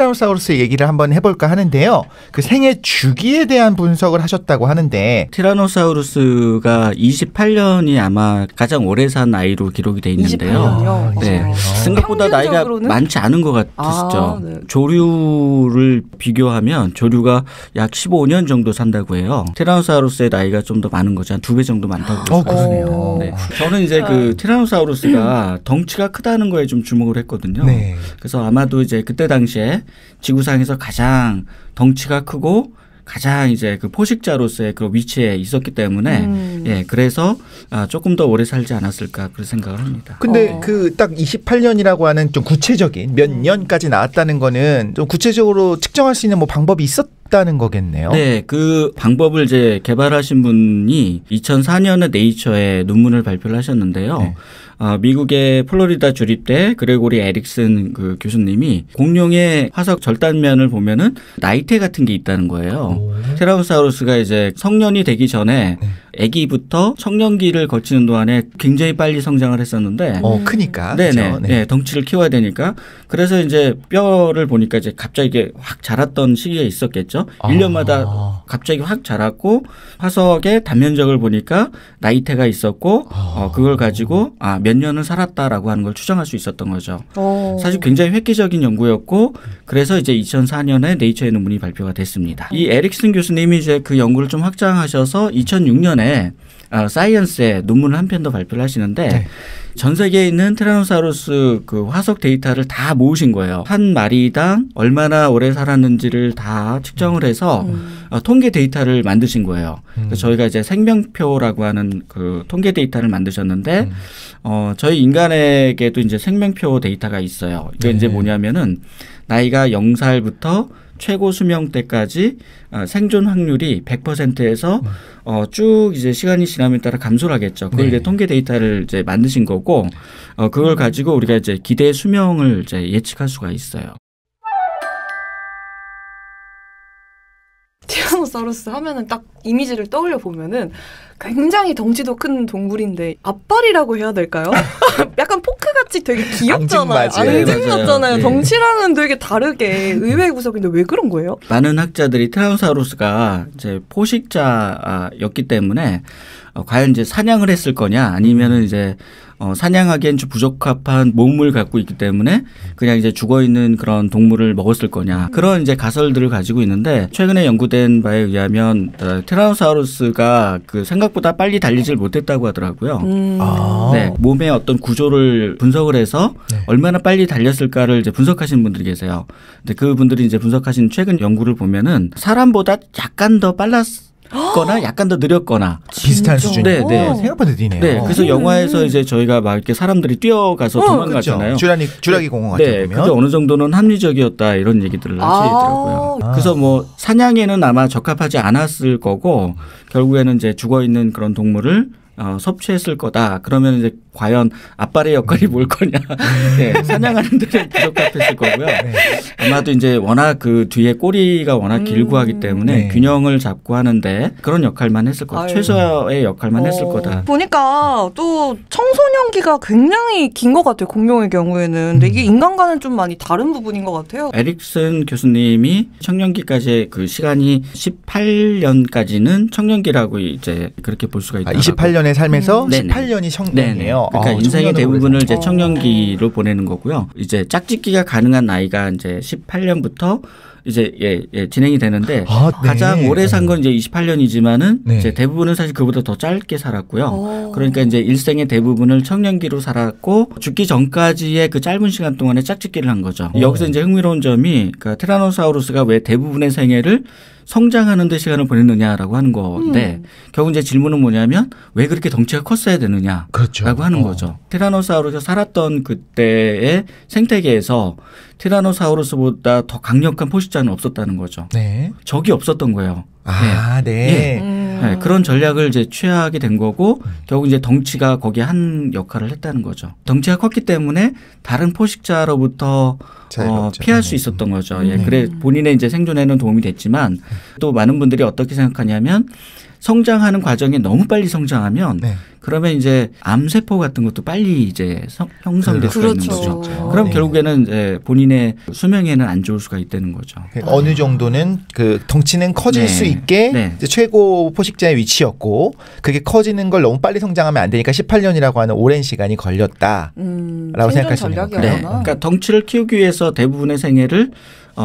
티라노사우루스 얘기를 한번 해볼까 하는데요. 그 생애 주기에 대한 분석을 하셨다고 하는데 티라노사우루스가 28년이 아마 가장 오래 산 아이로 기록이 돼 있는데요. 28년이요? 네. 생각보다 나이가 많지 않은 것 같으시죠. 네. 조류를 비교하면 조류가 약 15년 정도 산다고 해요. 티라노사우루스의 나이가 좀 더 많은 거죠. 한 2배 정도 많다고 그러네요. 네. 저는 이제 그 티라노사우루스가 덩치가 크다는 거에 좀 주목을 했거든요. 네. 그래서 아마도 이제 그때 당시에 지구상에서 가장 덩치가 크고 가장 이제 그 포식자로서의 그 위치에 있었기 때문에 예, 그래서 조금 더 오래 살지 않았을까 그런 생각을 합니다. 근데 그 딱 28년이라고 하는 좀 구체적인 몇 년까지 나왔다는 거는 좀 구체적으로 측정할 수 있는 뭐 방법이 있었다는 거겠네요. 네, 그 방법을 이제 개발하신 분이 2004년에 네이처에 논문을 발표를 하셨는데요. 네. 미국의 플로리다 주립대 그레고리 에릭슨 그 교수님이 공룡의 화석 절단면을 보면은 나이테 같은 게 있다는 거예요. 티라노사우루스가 이제 성년이 되기 전에 아기부터 청년기를 거치는 동안에 굉장히 빨리 성장을 했었는데, 크니까. 네네, 그렇죠? 네, 덩치를 키워야 되니까. 그래서 이제 뼈를 보니까 이제 갑자기 이게 확 자랐던 시기가 있었겠죠. 1년마다 갑자기 확 자랐고 화석의 단면적을 보니까 나이테가 있었고, 그걸 가지고 몇 년을 살았다라고 하는 걸 추정할 수 있었던 거죠. 사실 굉장히 획기적인 연구였고, 그래서 이제 2004년에 네이처의 논문이 발표가 됐습니다. 이 에릭슨 교수님이 이제 그 연구를 좀 확장하셔서 2006년에 사이언스에 논문을 한 편 더 발표를 하시는데 네. 전 세계에 있는 티라노사우루스 그 화석 데이터를 다 모으신 거예요. 한 마리당 얼마나 오래 살았는지를 다 측정을 해서 통계 데이터를 만드신 거예요. 그래서 저희가 이제 생명표라고 하는 그 통계 데이터를 만드셨는데 저희 인간에게도 이제 생명표 데이터가 있어요. 이게 이제 뭐냐면은 나이가 0살부터 최고 수명 때까지 생존 확률이 100%에서 쭉 이제 시간이 지남에 따라 감소를 하겠죠. 그걸 이제 통계 데이터를 이제 만드신 거고, 그걸 가지고 우리가 이제 기대 수명을 이제 예측할 수가 있어요. 티라노사우루스 하면은 딱 이미지를 떠올려 보면은 굉장히 덩치도 큰 동물인데 앞발이라고 해야 될까요? 약간 포크같이 되게 귀엽잖아요. 앙증맞잖아요. 네. 덩치랑은 되게 다르게 의외의 구석인데 왜 그런 거예요? 많은 학자들이 티라노사우루스가 이제 포식자였기 때문에 과연 이제 사냥을 했을 거냐 아니면은 이제 사냥하기엔 좀 부적합한 몸을 갖고 있기 때문에 그냥 이제 죽어 있는 그런 동물을 먹었을 거냐 그런 이제 가설들을 가지고 있는데 최근에 연구된 바에 의하면 티라노사우루스가 그 생각보다 빨리 달리질 못했다고 하더라고요. 네, 몸의 어떤 구조를 분석을 해서 얼마나 빨리 달렸을까를 이제 분석하신 분들이 계세요. 근데 그 분들이 이제 분석하신 최근 연구를 보면은 사람보다 약간 더 빨랐거나 약간 더 느렸거나 비슷한 수준. 네, 네. 생각보다 느리네요. 네, 그래서 영화에서 이제 저희가 막 이렇게 사람들이 뛰어가서 도망가잖아요. 그렇죠. 주라기 공원 같은 네, 보면. 그게 어느 정도는 합리적이었다 이런 얘기들을 하시더라고요. 그래서 뭐 사냥에는 아마 적합하지 않았을 거고 결국에는 이제 죽어 있는 그런 동물을 섭취했을 거다. 그러면 이제 과연 앞발의 역할이 뭘 거냐. 네, 사냥하는 데는 부적합했을 거고요. 네. 아마도 이제 워낙 그 뒤에 꼬리가 워낙 길고 하기 때문에 균형을 잡고 하는데 그런 역할만 했을 거다. 최소의 역할만 했을 거다. 보니까 또 청소년기가 굉장히 긴 것 같아요. 공룡의 경우에는. 근데 이게 인간과는 좀 많이 다른 부분인 것 같아요. 에릭슨 교수님이 청년기까지의 그 시간이 18년까지는 청년기라고 이제 그렇게 볼 수가 있다. 28년의 삶에서 네네. 18년이 청년이에요. 그러니까 인생의 대부분을 이제 청년기로 보내는 거고요. 이제 짝짓기가 가능한 나이가 이제 18년부터 이제 진행이 되는데 가장 오래 산 건 이제 28년이지만은 이제 대부분은 사실 그보다 더 짧게 살았고요. 그러니까 이제 일생의 대부분을 청년기로 살았고 죽기 전까지의 그 짧은 시간 동안에 짝짓기를 한 거죠. 여기서 이제 흥미로운 점이 그러니까 티라노사우루스가 왜 대부분의 생애를 성장하는 데 시간을 보냈느냐라고 하는 건데 결국 이제 질문은 뭐냐면 왜 그렇게 덩치가 컸어야 되느냐라고 그렇죠. 하는 거죠. 티라노사우루스가 살았던 그때의 생태계에서 티라노사우루스보다 더 강력한 포식자는 없었다는 거죠. 네. 적이 없었던 거예요. 네, 그런 전략을 이제 취하게 된 거고 결국 이제 덩치가 거기에 한 역할을 했다는 거죠. 덩치가 컸기 때문에 다른 포식자로부터 피할 수 있었던 거죠. 그래 본인의 이제 생존에는 도움이 됐지만 또 많은 분들이 어떻게 생각하냐면 성장하는 과정에 너무 빨리 성장하면 그러면 이제 암세포 같은 것도 빨리 이제 형성될 수가 있는 거죠. 그럼 네. 결국에는 이제 본인의 수명에는 안 좋을 수가 있다는 거죠. 어느 정도는 그 덩치는 커질 수 있게 이제 최고 포식자의 위치였고 그게 커지는 걸 너무 빨리 성장하면 안 되니까 18년이라고 하는 오랜 시간이 걸렸다라고 생각할 수 있는 거예요. 그러니까 덩치를 키우기 위해서 대부분의 생애를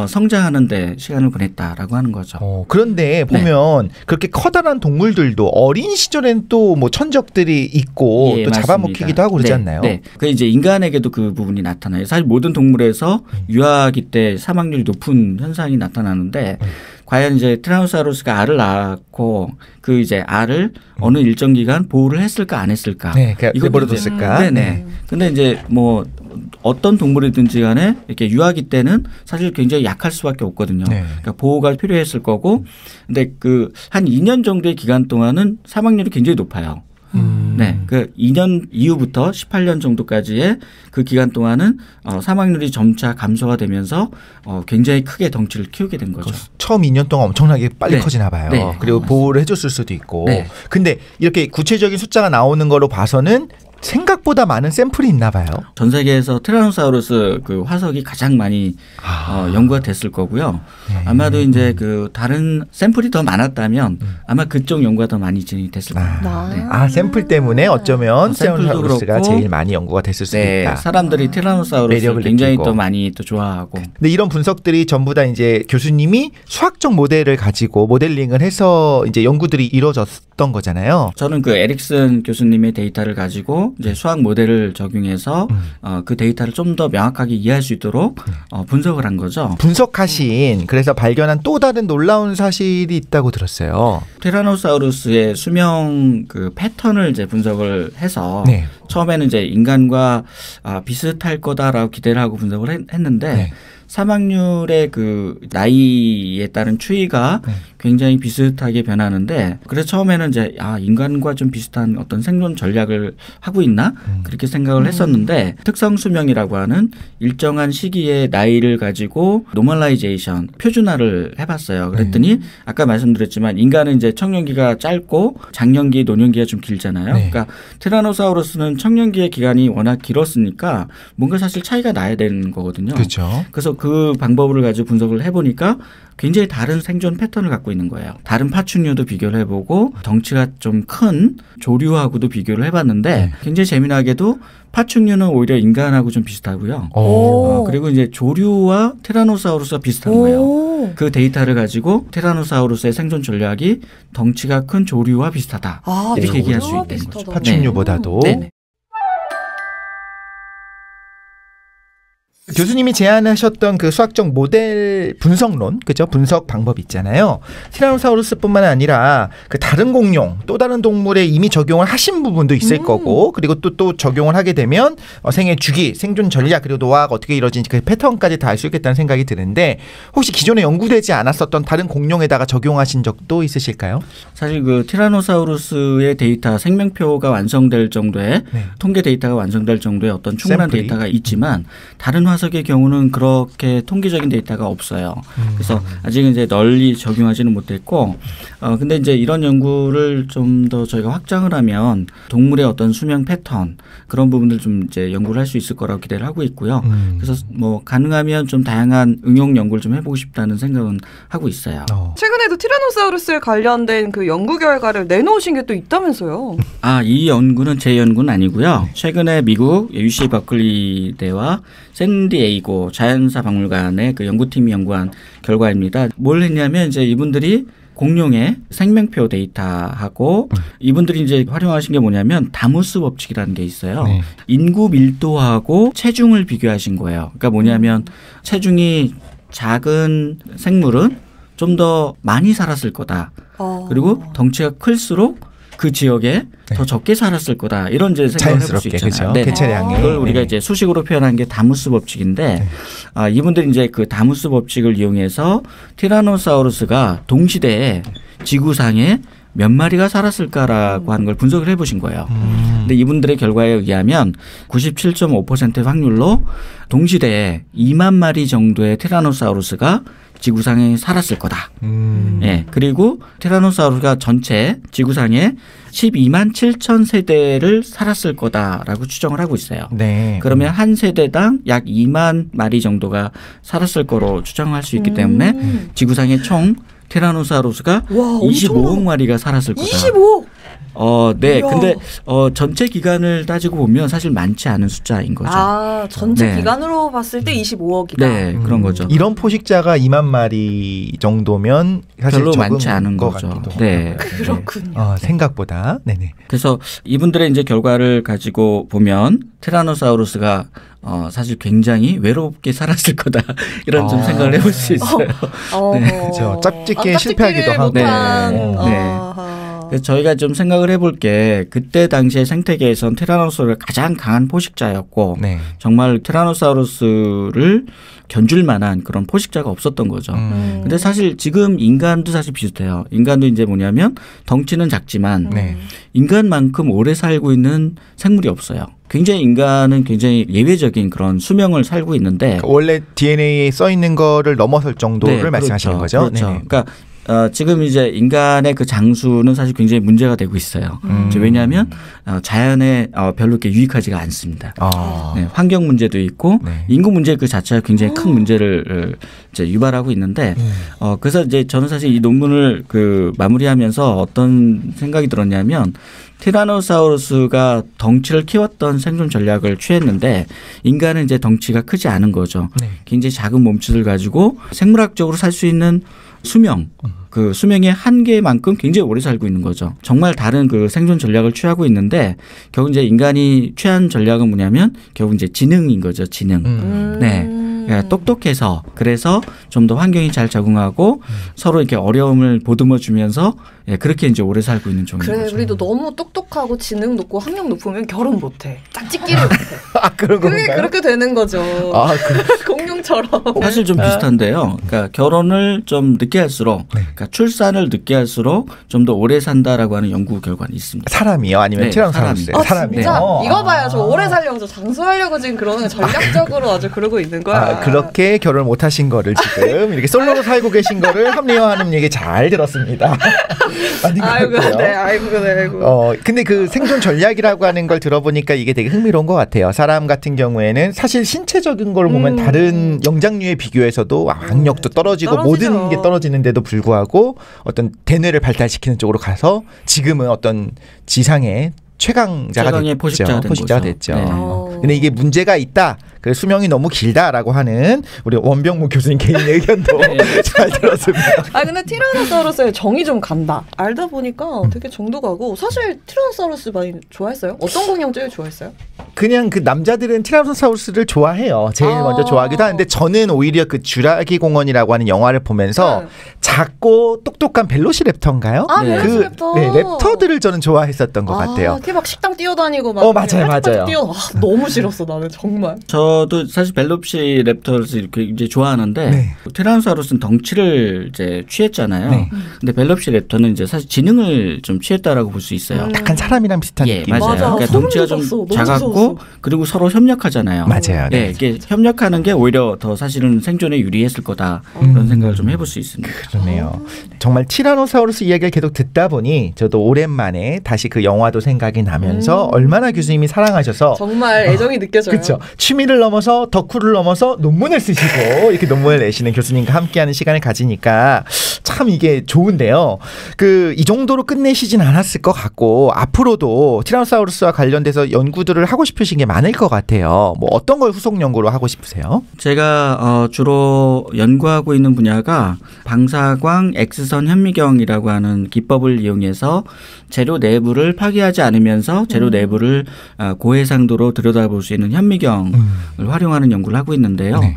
성장하는데 시간을 보냈다라고 하는 거죠. 그런데 보면 그렇게 커다란 동물들도 어린 시절엔 또 뭐 천적들이 있고 또 맞습니다. 잡아먹히기도 하고 그러지 않나요? 네. 그 이제 인간에게도 그 부분이 나타나요. 사실 모든 동물에서 유아기 때 사망률이 높은 현상이 나타나는데 과연 이제 티라노사우루스가 알을 낳고 그 이제 알을 어느 일정 기간 보호를 했을까 안 했을까? 네, 내버려뒀을까? 네네. 근데 이제 뭐 어떤 동물이든지 간에 이렇게 유아기 때는 사실 굉장히 약할 수밖에 없거든요. 네. 그러니까 보호가 필요했을 거고, 근데 그 한 2년 정도의 기간 동안은 사망률이 굉장히 높아요. 네, 그 2년 이후부터 18년 정도까지의 그 기간 동안은 사망률이 점차 감소가 되면서 굉장히 크게 덩치를 키우게 된 거죠. 처음 2년 동안 엄청나게 빨리 커지나 봐요. 네. 그리고 보호를 해줬을 수도 있고. 네. 근데 이렇게 구체적인 숫자가 나오는 거로 봐서는 생각보다 많은 샘플이 있나 봐요. 전 세계에서 티라노사우루스 그 화석이 가장 많이 연구가 됐을 거고요. 네. 아마도 이제 그 다른 샘플이 더 많았다면 아마 그쪽 연구가 더 많이 진행됐을 겁니다. 네. 샘플 때문에 어쩌면 티라노사우루스가 제일 많이 연구가 됐을 수도 있다. 사람들이 티라노사우루스를 굉장히 또 많이 또 좋아하고. 근데 이런 분석들이 전부 다 이제 교수님이 수학적 모델을 가지고 모델링을 해서 이제 연구들이 이루어졌던 거잖아요. 저는 그 에릭슨 교수님의 데이터를 가지고 이제 수학 모델을 적용해서 그 데이터를 좀 더 명확하게 이해할 수 있도록 분석을 한 거죠. 분석하신 그래서 발견한 또 다른 놀라운 사실이 있다고 들었어요. 티라노사우루스의 수명 그 패턴을 이제 분석을 해서 네. 처음에는 이제 인간과 비슷할 거다라고 기대를 하고 분석을 했는데 네. 사망률의 그 나이에 따른 추이가 굉장히 비슷하게 변하는데 그래서 처음에는 이제 인간과 좀 비슷한 어떤 생존 전략을 하고 있나 그렇게 생각을 했었는데 특성 수명이라고 하는 일정한 시기의 나이를 가지고 노멀라이제이션 표준화를 해봤어요. 그랬더니 아까 말씀드렸지만 인간은 이제 청년기가 짧고 장년기, 노년기가 좀 길잖아요. 그러니까 티라노사우루스는 청년기의 기간이 워낙 길었으니까 뭔가 사실 차이가 나야 되는 거거든요. 그렇죠. 그래서 그 방법을 가지고 분석을 해보니까 굉장히 다른 생존 패턴을 갖고 있는 거예요. 다른 파충류도 비교를 해보고 덩치가 좀 큰 조류하고도 비교를 해봤는데 굉장히 재미나게도 파충류는 오히려 인간하고 좀 비슷하고요. 그리고 이제 조류와 티라노사우루스가 비슷한 거예요. 그 데이터를 가지고 티라노사우루스의 생존 전략이 덩치가 큰 조류와 비슷하다. 이렇게 얘기할 수 있는 거죠. 파충류보다도. 네. 교수님이 제안하셨던 그 수학적 모델 분석론, 그죠? 분석 방법 있잖아요. 티라노사우루스뿐만 아니라 그 다른 공룡, 또 다른 동물에 이미 적용을 하신 부분도 있을 거고, 그리고 또 적용을 하게 되면 생애 주기, 생존 전략, 그리고 노화가 어떻게 이루어지는지 그 패턴까지 다 알 수 있겠다는 생각이 드는데 혹시 기존에 연구되지 않았었던 다른 공룡에다가 적용하신 적도 있으실까요? 사실 그 티라노사우루스의 데이터 생명표가 완성될 정도의 통계 데이터가 완성될 정도의 어떤 충분한 샘플이? 데이터가 있지만 다른 화석의 경우는 그렇게 통계적인 데이터가 없어요. 그래서 아직은 이제 널리 적용하지는 못했고, 근데 이제 이런 연구를 좀 더 저희가 확장을 하면 동물의 어떤 수명 패턴 그런 부분들 좀 이제 연구를 할 수 있을 거라고 기대를 하고 있고요. 그래서 뭐 가능하면 좀 다양한 응용 연구를 좀 해보고 싶다는 생각은 하고 있어요. 최근에도 티라노사우루스에 관련된 그 연구 결과를 내놓으신 게 또 있다면서요? 이 연구는 제 연구는 아니고요. 최근에 미국 UC 버클리대와 샌디에이고 자연사 박물관의 그 연구팀이 연구한 결과입니다. 뭘 했냐면 이제 이분들이 공룡의 생명표 데이터하고 이분들이 이제 활용하신 게 뭐냐면 다무스 법칙이라는 게 있어요. 인구 밀도하고 체중을 비교하신 거예요. 그러니까 뭐냐면 체중이 작은 생물은 좀 더 많이 살았을 거다. 그리고 덩치가 클수록 그 지역에 더 적게 살았을 거다. 이런 이제 생각을 해볼 수 있잖아요. 그렇죠. 개체량이. 그걸 우리가 이제 수식으로 표현한 게 다무스 법칙인데 이분들이 이제 그 다무스 법칙을 이용해서 티라노사우루스가 동시대에 지구상에 몇 마리가 살았을까라고 하는 걸 분석을 해보신 거예요. 근데 이분들의 결과에 의하면 97.5%의 확률로 동시대에 2만 마리 정도의 티라노사우루스가 지구상에 살았을 거다. 예, 그리고 티라노사우루스가 전체 지구상에 12만 7천 세대를 살았을 거다라고 추정을 하고 있어요. 네. 그러면 한 세대당 약 2만 마리 정도가 살았을 거로 추정할 수 있기 때문에 지구상에 총 티라노사우루스가 와, 25억 마리가 살았을 거다. 25? 네. 이야. 근데 전체 기간을 따지고 보면 사실 많지 않은 숫자인 거죠. 아, 전체 네. 기간으로 봤을 때 25억이다. 네, 그런 거죠. 이런 포식자가 2만 마리 정도면 사실 별로 적은 많지 않은 것 거죠. 같기도 네. 하고요. 그렇군요. 생각보다. 네네. 그래서 이분들의 이제 결과를 가지고 보면 티라노사우루스가 사실 굉장히 외롭게 살았을 거다 이런 좀 생각을 해볼 수 있어요. 네, 그렇죠. 짝짓기에 실패하기도 하고. 그래서 저희가 좀 생각을 해볼 게 그때 당시에 생태계에선 티라노사우루스가 가장 강한 포식자였고 네. 정말 티라노사우루스를 견줄 만한 그런 포식자가 없었던 거죠. 근데 사실 지금 인간도 사실 비슷해요. 인간도 이제 뭐냐면 덩치는 작지만 네. 인간만큼 오래 살고 있는 생물이 없어요. 굉장히 인간은 굉장히 예외적인 그런 수명을 살고 있는데 원래 DNA에 써 있는 거를 넘어설 정도를 네, 말씀하시는 그렇죠. 거죠? 그렇죠. 네네. 그러니까 지금 이제 인간의 그 장수는 사실 굉장히 문제가 되고 있어요. 왜냐하면 자연에 별로 이렇게 유익하지가 않습니다. 네, 환경 문제도 있고 네. 인구 문제 그 자체가 굉장히 큰 문제를 이제 유발하고 있는데 그래서 이제 저는 사실 이 논문을 마무리하면서 어떤 생각이 들었냐면 티라노사우루스가 덩치를 키웠던 생존 전략을 취했는데 인간은 이제 덩치가 크지 않은 거죠. 네. 굉장히 작은 몸집을 가지고 생물학적으로 살 수 있는 수명, 그 수명의 한계만큼 굉장히 오래 살고 있는 거죠. 정말 다른 그 생존 전략을 취하고 있는데 결국 이제 인간이 취한 전략은 뭐냐면 결국 이제 지능인 거죠. 지능. 네. 그러니까 똑똑해서 그래서 좀 더 환경이 잘 적응하고 서로 이렇게 어려움을 보듬어 주면서 그렇게 이제 오래 살고 있는 종인 그래, 거죠. 우리도 너무 똑똑하고 지능 높고 학력 높으면 결혼 못해. 짝짓기를 못해. 그런 그게 건가요? 그렇게 되는 거죠. 공룡처럼. 사실 좀 비슷한데요. 그러니까 결혼을 좀 늦게 할수록, 그러니까 출산을 늦게 할수록 좀 더 오래 산다라고 하는 연구 결과는 있습니다. 사람이요? 아니면 네, 티라노사우루스? 사람이. 진짜? 사람이요? 이거 봐요. 저 오래 살려고 저 장수하려고 지금 그러는 거 전략적으로 아주 그러고 있는 거야. 그렇게 결혼 못 하신 거를 지금 이렇게 솔로로 살고 계신 거를 합리화하는 얘기 잘 들었습니다. 아닌 것 아이고, 같고요. 네, 아이고. 근데 그 생존 전략이라고 하는 걸 들어보니까 이게 되게 흥미로운 것 같아요. 사람 같은 경우에는 사실 신체적인 걸 보면 다른 영장류에 비교해서도 악력도 떨어지고 떨어지죠. 모든 게 떨어지는데도 불구하고 어떤 대뇌를 발달시키는 쪽으로 가서 지금은 어떤 지상의 최강자가 최강의 됐죠. 포식자가 된 됐죠. 거죠. 네. 근데 이게 문제가 있다. 그 수명이 너무 길다라고 하는 우리 원병무 교수님 개인 의견도 잘 들었습니다. 근데 티라노사우루스의 정이 좀 간다. 알다 보니까 되게 정도 가고 사실 티라노사우루스 많이 좋아했어요? 어떤 공룡 제일 좋아했어요? 그냥 그 남자들은 티라노사우루스를 좋아해요. 제일 먼저 좋아하기도 하는데 저는 오히려 그 쥬라기 공원이라고 하는 영화를 보면서 작고 똑똑한 벨로시랩터인가요? 네. 벨로시랩터. 랩터들을 저는 좋아했었던 것 같아요. 걔 막 식당 뛰어다니고 막 맞아요. 너무 싫었어 나는 정말. 저도 사실 벨롭시랩터를 이렇게 이제 좋아하는데 네. 티라노사우루스는 덩치를 이제 취했잖아요. 네. 근데 벨롭시랩터는 이제 사실 지능을 좀 취했다라고 볼 수 있어요. 약간 사람이랑 비슷한 예, 느낌. 맞아요. 맞아. 그러니까 소름 덩치가 돋았어. 좀 너무 작았고 무서웠어. 그리고 서로 협력하잖아요. 맞아요. 네. 이게 협력하는 게 오히려 더 사실은 생존에 유리했을 거다 그런 생각을 좀 해볼 수 있습니다. 그러네요. 정말 티라노사우루스 이야기를 계속 듣다 보니 저도 오랜만에 다시 그 영화도 생각이 나면서 얼마나 교수님이 사랑하셔서 정말 애정이 느껴져요. 그렇죠. 취미를 넘어서 덕후를 넘어서 논문을 쓰시고 이렇게 논문을 내시는 교수님과 함께하는 시간을 가지니까 참 이게 좋은데요. 이 정도로 끝내시진 않았을 것 같고 앞으로도 티라노사우루스와 관련돼서 연구들을 하고 싶으신 게 많을 것 같아요. 뭐 어떤 걸 후속 연구로 하고 싶으세요? 제가 주로 연구하고 있는 분야가 방사광 X선 현미경이라고 하는 기법을 이용해서 재료 내부를 파괴하지 않으면서 재료 내부를 고해상도로 들여다볼 수 있는 현미경을 활용하는 연구를 하고 있는데요. 네.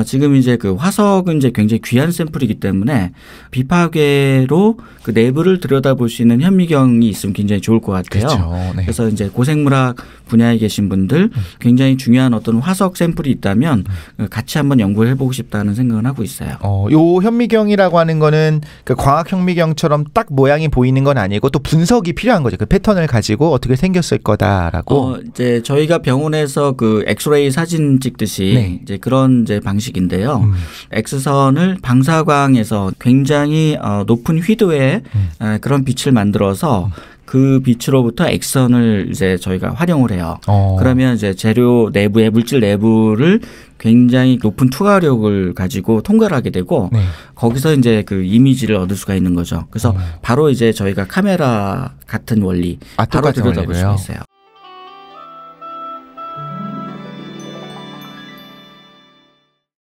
지금 이제 그 화석은 이제 굉장히 귀한 샘플이기 때문에 비파괴로 그 내부를 들여다볼 수 있는 현미경이 있으면 굉장히 좋을 것 같아요. 그렇죠. 네. 그래서 이제 고생물학 분야에 계신 분들 굉장히 중요한 어떤 화석 샘플이 있다면 같이 한번 연구를 해보고 싶다는 생각을 하고 있어요. 요 현미경이라고 하는 거는 그 과학 현미경처럼 딱 모양이 보이는 건 아니고 또 분석이 필요한 거죠. 그 패턴을 가지고 어떻게 생겼을 거다라고. 이제 저희가 병원에서 그 엑스레이 사진 찍듯이 네. 이제 그런 이제 방식인데요. X선을 방사광에서 굉장히 높은 휘도의 그런 빛을 만들어서 그 빛으로부터 X선을 이제 저희가 활용을 해요. 그러면 이제 재료 내부의 물질 내부를 굉장히 높은 투과력을 가지고 통과를 하게 되고 네. 거기서 이제 그 이미지를 얻을 수가 있는 거죠. 그래서 바로 이제 저희가 카메라 같은 원리 바로 들여다볼 수가 있어요.